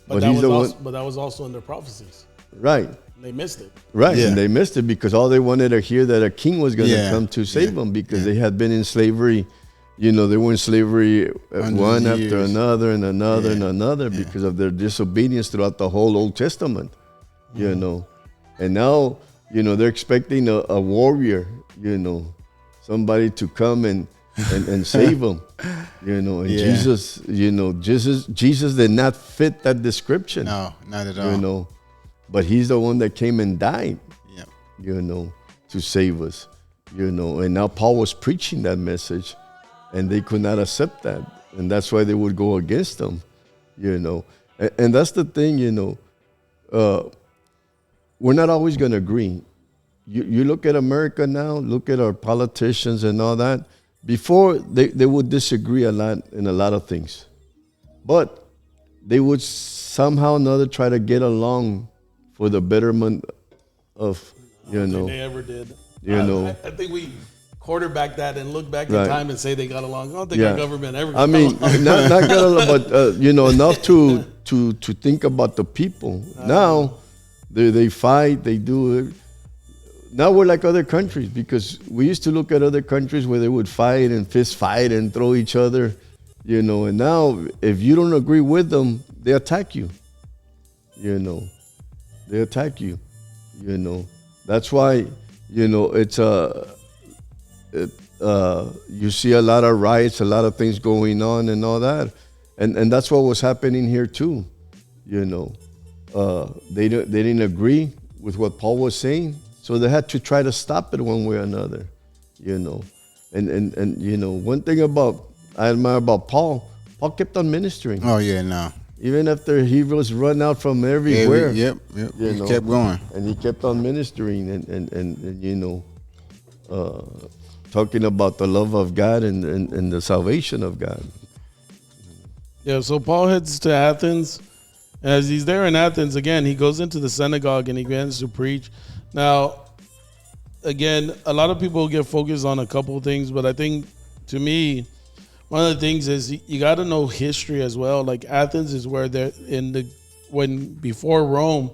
But that was also in their prophecies. Right. They missed it. Right, and they missed it because all they wanted to hear that a king was going to come to save them, because they had been in slavery. You know, they were in slavery one after another and another and another because of their disobedience throughout the whole Old Testament, you know. And now, you know, they're expecting a warrior, you know, somebody to come and save them, you know. And Jesus, you know, Jesus did not fit that description. No, not at all. You know. But he's the one that came and died, you know, to save us, you know. And now Paul was preaching that message, and they could not accept that. And that's why they would go against him, you know. And that's the thing, you know. We're not always going to agree. You look at America now, look at our politicians and all that. Before, they would disagree a lot in a lot of things. But they would somehow or another try to get along for the betterment of, you know. They ever did. You know. I think we quarterback that and look back in time and say they got along. I don't think our government ever got along. not got along, but, you know, enough to think about the people. Now, they fight, they do it. Now we're like other countries, because we used to look at other countries where they would fight and fist fight and throw each other, you know. And now, if you don't agree with them, they attack you, you know. They attack you, you know. That's why, you know, it's you see a lot of riots, a lot of things going on and all that. And that's what was happening here too, you know. They didn't agree with what Paul was saying, so they had to try to stop it one way or another, you know. And you know, one thing I admire about Paul kept on ministering. Oh yeah, no. Even after he was run out from everywhere. Yep. He kept going. And he kept on ministering and you know, talking about the love of God and the salvation of God. Yeah, so Paul heads to Athens. As he's there in Athens, again, he goes into the synagogue and he begins to preach. Now, again, a lot of people get focused on a couple of things, but I think, to me, one of the things is you got to know history as well. Like Athens is where before Rome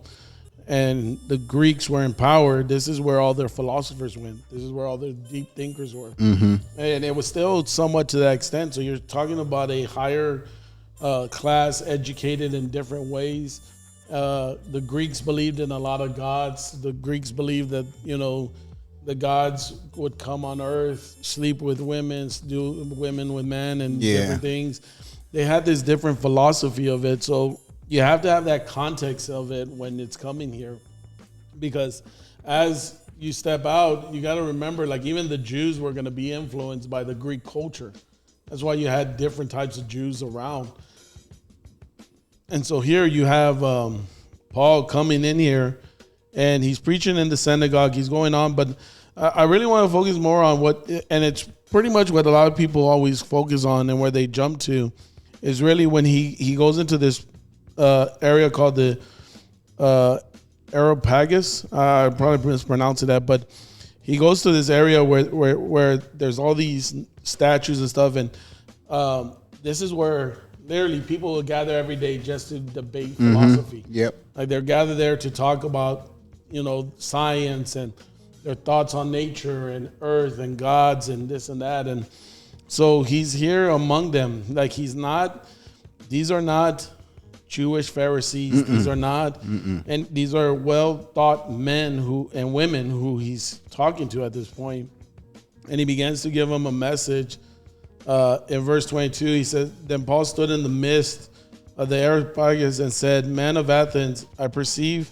and the Greeks were in power, this is where all their philosophers went. This is where all their deep thinkers were. Mm-hmm. And it was still somewhat to that extent. So you're talking about a higher class, educated in different ways. The Greeks believed in a lot of gods. The Greeks believed that, you know, the gods would come on earth, sleep with women, do women with men, and different things. They had this different philosophy of it. So you have to have that context of it when it's coming here. Because as you step out, you got to remember, like, even the Jews were going to be influenced by the Greek culture. That's why you had different types of Jews around. And so here you have Paul coming in here, and he's preaching in the synagogue. He's going on, but I really want to focus more on and it's pretty much what a lot of people always focus on and where they jump to, is really when he goes into this area called the Areopagus. I probably mispronounced that, but he goes to this area where there's all these statues and stuff, and this is where literally people will gather every day just to debate philosophy. Yep. Like they're gathered there to talk about, you know, science and their thoughts on nature and earth and gods and this and that. And so he's here among them. Like these are not Jewish Pharisees. These are not, and these are well-thought men and women who he's talking to at this point. And he begins to give them a message. In verse 22, he says, "Then Paul stood in the midst of the Areopagus and said, 'Men of Athens, I perceive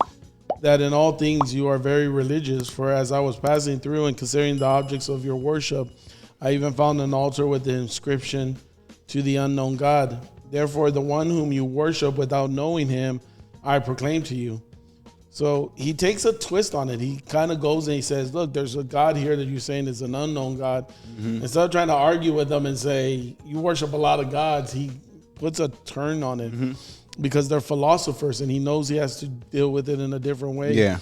that in all things you are very religious. For as I was passing through and considering the objects of your worship, I even found an altar with the inscription, to the unknown God. Therefore, the one whom you worship without knowing him, I proclaim to you.'" So he takes a twist on it. He kind of goes and he says, look, there's a God here that you're saying is an unknown God. Instead of trying to argue with them and say, you worship a lot of gods, he puts a turn on it because they're philosophers and he knows he has to deal with it in a different way. Yeah.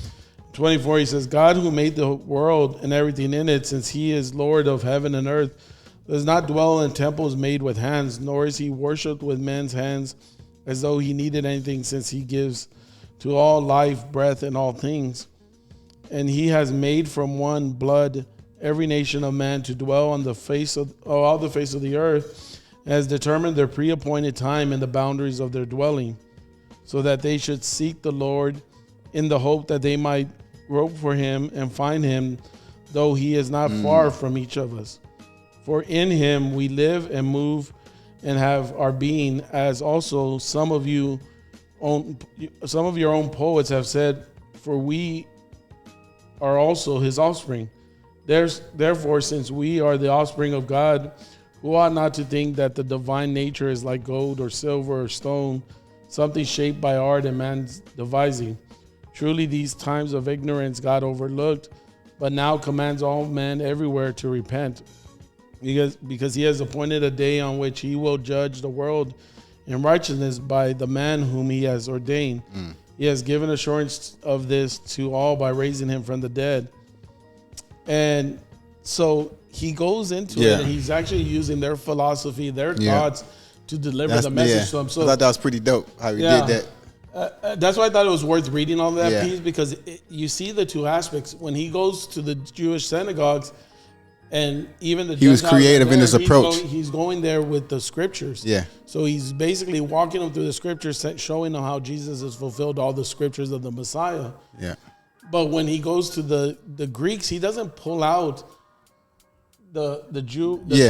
24, he says, "God who made the world and everything in it, since he is Lord of heaven and earth, does not dwell in temples made with hands, nor is he worshipped with men's hands as though he needed anything, since he gives to all life, breath, and all things. And he has made from one blood every nation of man to dwell on the face of all the face of the earth, and has determined their pre-appointed time and the boundaries of their dwelling, so that they should seek the Lord in the hope that they might grope for him and find him, though he is not far from each of us. For in him we live and move and have our being, as also some of your own poets have said, for we are also his offspring. Therefore, since we are the offspring of God, who ought not to think that the divine nature is like gold or silver or stone, something shaped by art and man's devising. Truly these times of ignorance God overlooked, but now commands all men everywhere to repent, because he has appointed a day on which he will judge the world in righteousness by the man whom he has ordained. He has given assurance of this to all by raising him from the dead. And so he goes into it, and he's actually using their philosophy, their thoughts to deliver the message to them. So I thought that was pretty dope how he did that. That's why I thought it was worth reading all that piece, because you see the two aspects. When he goes to the Jewish synagogues, and even the he was creative in his approach. He's going there with the scriptures. Yeah. So he's basically walking them through the scriptures, showing them how Jesus has fulfilled all the scriptures of the Messiah. Yeah. But when he goes to the Greeks, he doesn't pull out the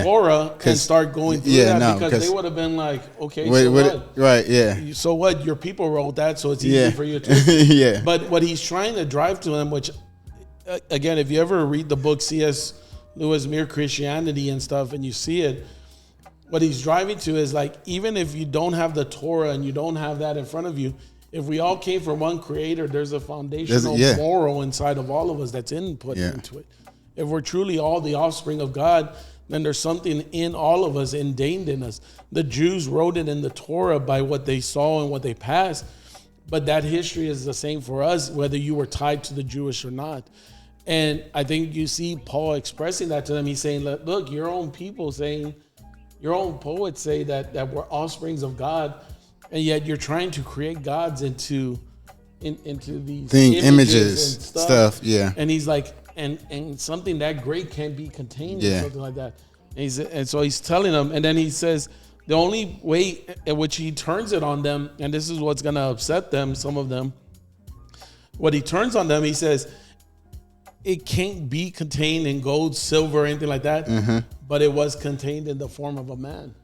Torah and start going through that, because they would have been like, okay, so what? Right, yeah. So what? Your people wrote that, so it's easy for you to. But what he's trying to drive to them, which, again, if you ever read the book C.S. Lewis, Mere Christianity and stuff, and you see it, what he's driving to is like, even if you don't have the Torah and you don't have that in front of you, if we all came from one creator, there's a foundational moral inside of all of us that's input into it. If we're truly all the offspring of God, then there's something in all of us, ingrained in us. The Jews wrote it in the Torah by what they saw and what they passed, but that history is the same for us, whether you were tied to the Jewish or not. And I think you see Paul expressing that to them. He's saying, look, your own people saying, your own poets say that we're offsprings of God, and yet you're trying to create gods into these images and stuff. Yeah. And he's like, and something that great can be contained in something like that. And so he's telling them, and then he says, the only way in which he turns it on them, and this is what's going to upset them, some of them, what he turns on them, he says, it can't be contained in gold, silver, or anything like that, but it was contained in the form of a man.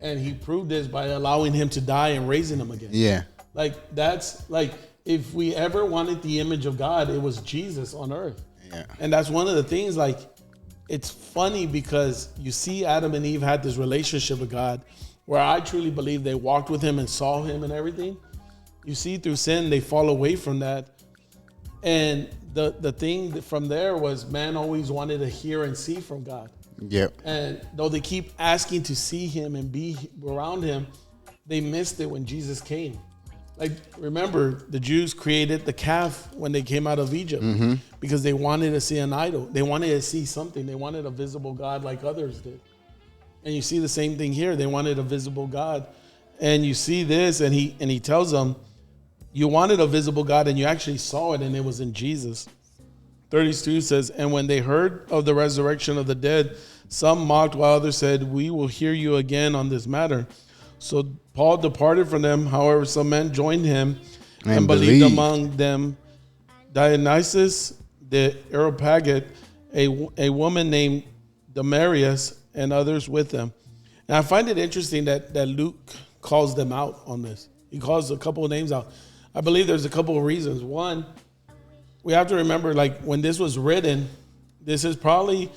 And he proved this by allowing him to die and raising him again. Yeah. Like, that's like, if we ever wanted the image of God, it was Jesus on earth. Yeah. And that's one of the things, like, it's funny because you see Adam and Eve had this relationship with God where I truly believe they walked with him and saw him and everything. You see through sin, they fall away from that. And the thing from there was man always wanted to hear and see from God. Yep. And though they keep asking to see him and be around him, they missed it when Jesus came. Like, remember, the Jews created the calf when they came out of Egypt because they wanted to see an idol. They wanted to see something. They wanted a visible God like others did. And you see the same thing here. They wanted a visible God. And you see this, and he tells them, you wanted a visible God, and you actually saw it, and it was in Jesus. 32 says, and when they heard of the resurrection of the dead, some mocked while others said, we will hear you again on this matter. So Paul departed from them. However, some men joined him and believed, among them Dionysius the Areopagite, a woman named Damaris, and others with them. And I find it interesting that Luke calls them out on this. He calls a couple of names out. I believe there's a couple of reasons. One, we have to remember, like, when this was written, this is probably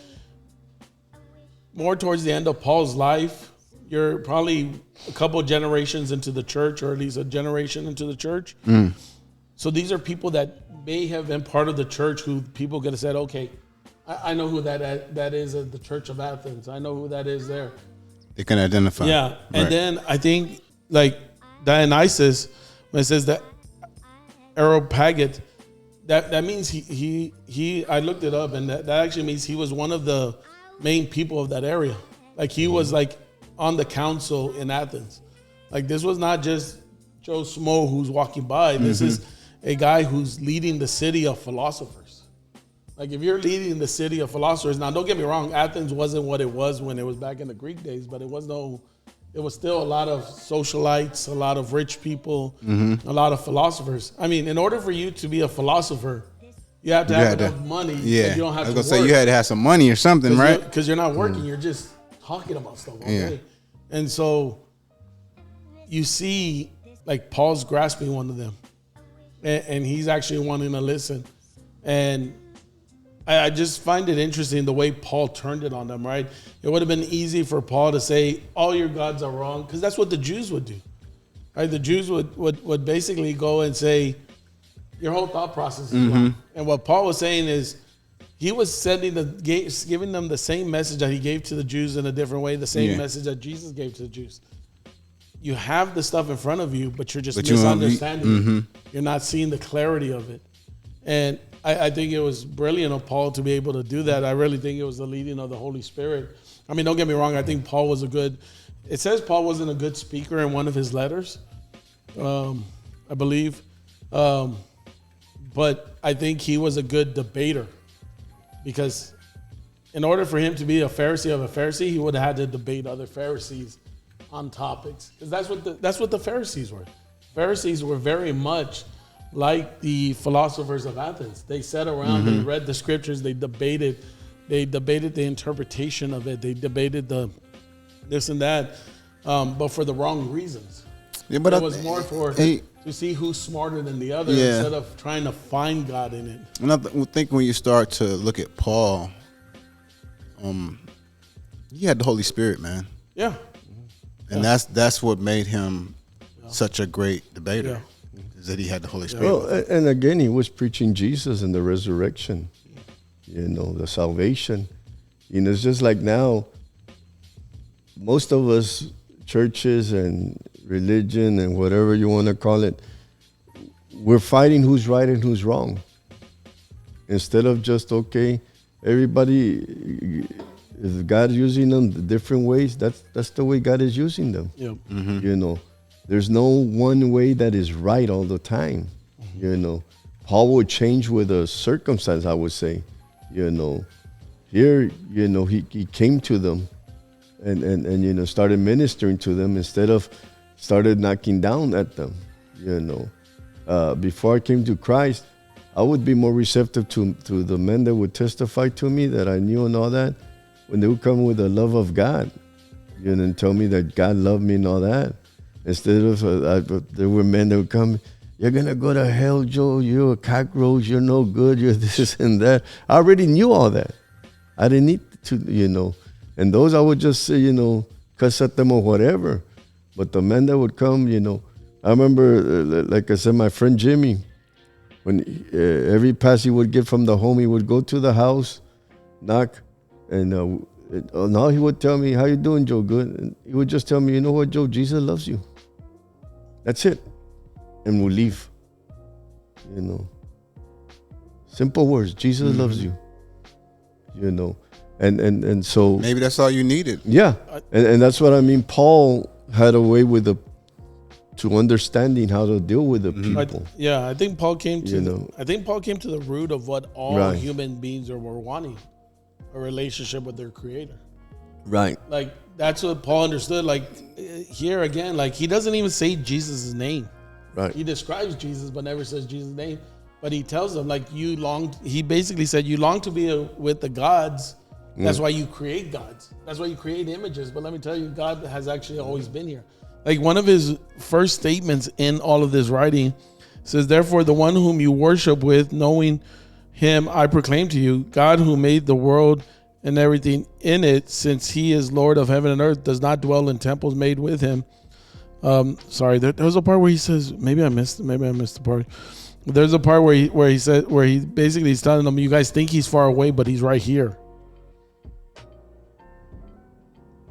more towards the end of Paul's life. You're probably a couple of generations into the church, or at least a generation into the church. So these are people that may have been part of the church who people could have said, okay, I know who that is at the Church of Athens. I know who that is there. They can identify. Yeah. And Right. then I think, like, Dionysius, when it says that Areopagite, that means he I looked it up, and that actually means he was one of the main people of that area. Like, he was like on the council in Athens. Like, this was not just Joe Smo who's walking by. This is a guy who's leading the city of philosophers. Like, if you're leading the city of philosophers, now don't get me wrong, Athens wasn't what it was when it was back in the Greek days, but it was still a lot of socialites, a lot of rich people, a lot of philosophers. I mean, in order for you to be a philosopher, you have to have enough money. Yeah, that you don't have I was to gonna work. say you had to have some money or something, right? Because you're not working, you're just talking about stuff all day. And so you see, like, Paul's grasping one of them, and he's actually wanting to listen. And I just find it interesting the way Paul turned it on them, right? It would have been easy for Paul to say, all your gods are wrong, because that's what the Jews would do, right? The Jews would basically go and say, your whole thought process is wrong. And what Paul was saying is, he was giving them the same message that he gave to the Jews in a different way, the same message that Jesus gave to the Jews. You have the stuff in front of you, but you're just misunderstanding it. You're not seeing the clarity of it. And I think it was brilliant of Paul to be able to do that. I really think it was the leading of the Holy Spirit. I mean, don't get me wrong. I think Paul was it says Paul wasn't a good speaker in one of his letters, I believe. But I think he was a good debater, because in order for him to be a Pharisee of a Pharisee, he would have had to debate other Pharisees on topics. Because that's what the Pharisees were. Pharisees were very much like the philosophers of Athens. They sat around, they read the scriptures, they debated the interpretation of it, they debated the this and that, but for the wrong reasons. Yeah, but it was more to see who's smarter than the other instead of trying to find God in it. And I think when you start to look at Paul, he had the Holy Spirit, man. Yeah. And that's what made him such a great debater. Yeah. Is that he had the Holy Spirit. Well, and again, he was preaching Jesus and the resurrection, the salvation. It's just like now, most of us, churches and religion and whatever you want to call it, we're fighting who's right and who's wrong. Instead of just, okay, everybody, if God's using them the different ways, that's the way God is using them. Yep. There's no one way that is right all the time. Paul would change with a circumstance, I would say. Here, he came to them and started ministering to them instead of started knocking down at them. Before I came to Christ, I would be more receptive to the men that would testify to me that I knew and all that, when they would come with the love of God, and tell me that God loved me and all that. Instead of, there were men that would come, you're going to go to hell, Joe. You're a cockroach. You're no good. You're this and that. I already knew all that. I didn't need to, And those I would just say, cuss at them or whatever. But the men that would come, I remember, like I said, my friend Jimmy, when every pass he would get from the home, he would go to the house, knock, and now he would tell me, how you doing, Joe? Good. And he would just tell me, you know what, Joe, Jesus loves you. That's it. And we'll leave. Simple words. Jesus loves you. And so maybe that's all you needed. Yeah. And that's what I mean. Paul had a way with to understanding how to deal with the people. I think Paul came to. You know. I think Paul came to the root of what all Right. human beings were wanting: a relationship with their Creator. Right. Like that's what Paul understood. Like here again, like he doesn't even say Jesus' name. Right. He describes Jesus, but never says Jesus' name. But he tells them, like, you long. He basically said, you long to be with the gods. That's why you create gods. That's why you create images. But let me tell you, God has actually always been here. Like one of his first statements in all of this writing says, therefore, the one whom you worship with, knowing him, I proclaim to you, God who made the world and everything in it, since he is Lord of heaven and earth, does not dwell in temples made with him. Sorry, there was a part where he says, maybe I missed the part. There's a part where he basically is telling them, you guys think he's far away, but he's right here.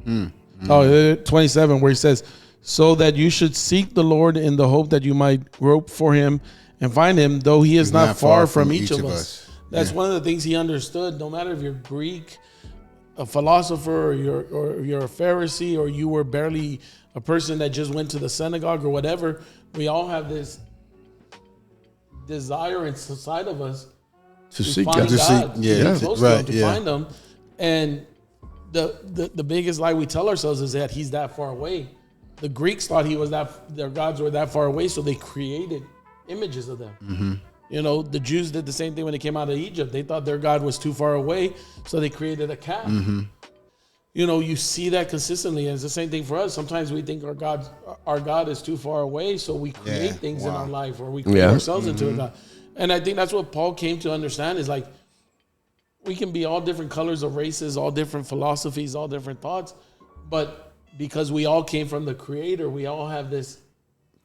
27, where he says, so that you should seek the Lord in the hope that you might grope for him and find him, though he is not far from each of us. That's one of the things he understood. No matter if you're Greek, a philosopher, or you're a Pharisee, or you were barely a person that just went to the synagogue or whatever, we all have this desire inside of us To seek find God. God, to be close to him, to yeah. find him. And the biggest lie we tell ourselves is that he's that far away. The Greeks thought their gods were that far away, so they created images of them. You know, the Jews did the same thing when they came out of Egypt. They thought their God was too far away, so they created a calf. You know, you see that consistently, and it's the same thing for us. Sometimes we think our God is too far away, so we create things in our life, or we create ourselves into a God. And I think that's what Paul came to understand, is like, we can be all different colors of races, all different philosophies, all different thoughts, but because we all came from the Creator, we all have this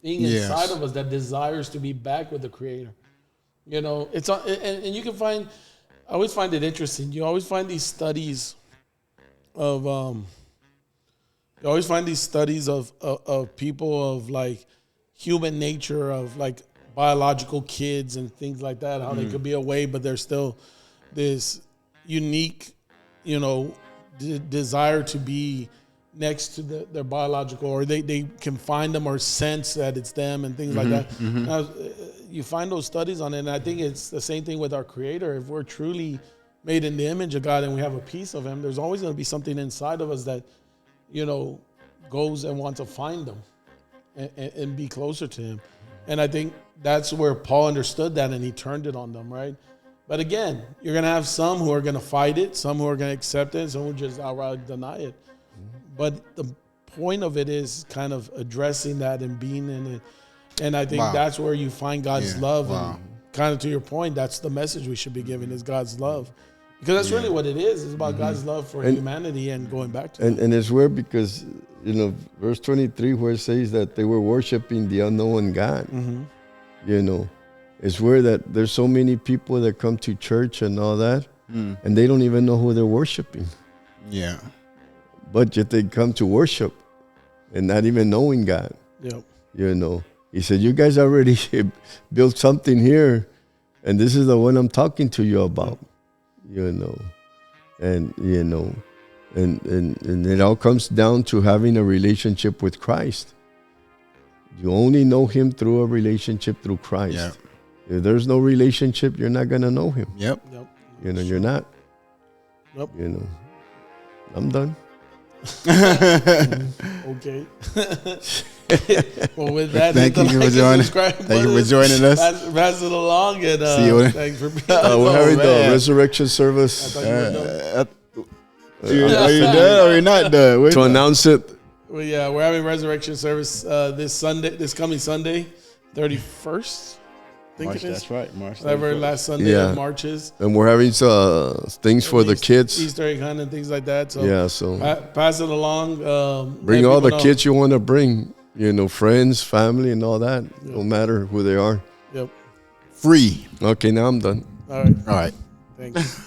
thing inside of us that desires to be back with the Creator. You know, it's and you can find. I always find it interesting. You always find these studies of of people, of like human nature, of like biological kids and things like that. How they could be away, but there's still this unique, you know, desire to be next to their biological, or they can find them or sense that it's them and things like that. Now, you find those studies on it, and I think it's the same thing with our Creator. If we're truly made in the image of God and we have a piece of him, there's always going to be something inside of us that, you know, goes and wants to find him and be closer to him. And I think that's where Paul understood that, and he turned it on them, right? But again, you're going to have some who are going to fight it, some who are going to accept it, some who just outright deny it. But the point of it is kind of addressing that and being in it. And I think that's where you find God's love. And kind of to your point, that's the message we should be giving, is God's love. Because that's really what it is. It's about God's love for humanity and going back to it. And it's weird because, you know, verse 23, where it says that they were worshiping the unknown God. You know, it's weird that there's so many people that come to church and all that, and they don't even know who they're worshiping. Yeah. But yet they come to worship and not even knowing God. Yep. You know, he said, you guys already built something here, and this is the one I'm talking to you about. You know, and you know, and it all comes down to having a relationship with Christ. You only know him through a relationship through Christ. Yep. If there's no relationship, you're not gonna know him. Yep. You know, you're not. Yep. You know, I'm done. Okay. Well, with that, Thank you for joining. Thank you for joining us. Pass it along, and See you. thanks for being We're having the man. resurrection service I thought you were done. Are you done or you're not done? We're to done. announce it. Well, yeah, we're having resurrection service this coming Sunday, 31st. I think March, it is. that's right. March. Whatever 31st. last Sunday Yeah. of March is. And we're having things for the kids. Easter egg hunt and things like that. So Yeah, so pass it along. bring let all the people know. kids you want to bring. You know, friends, family, and all that. No matter who they are. Yep. Free. Okay, now I'm done. All right. All right. Thanks.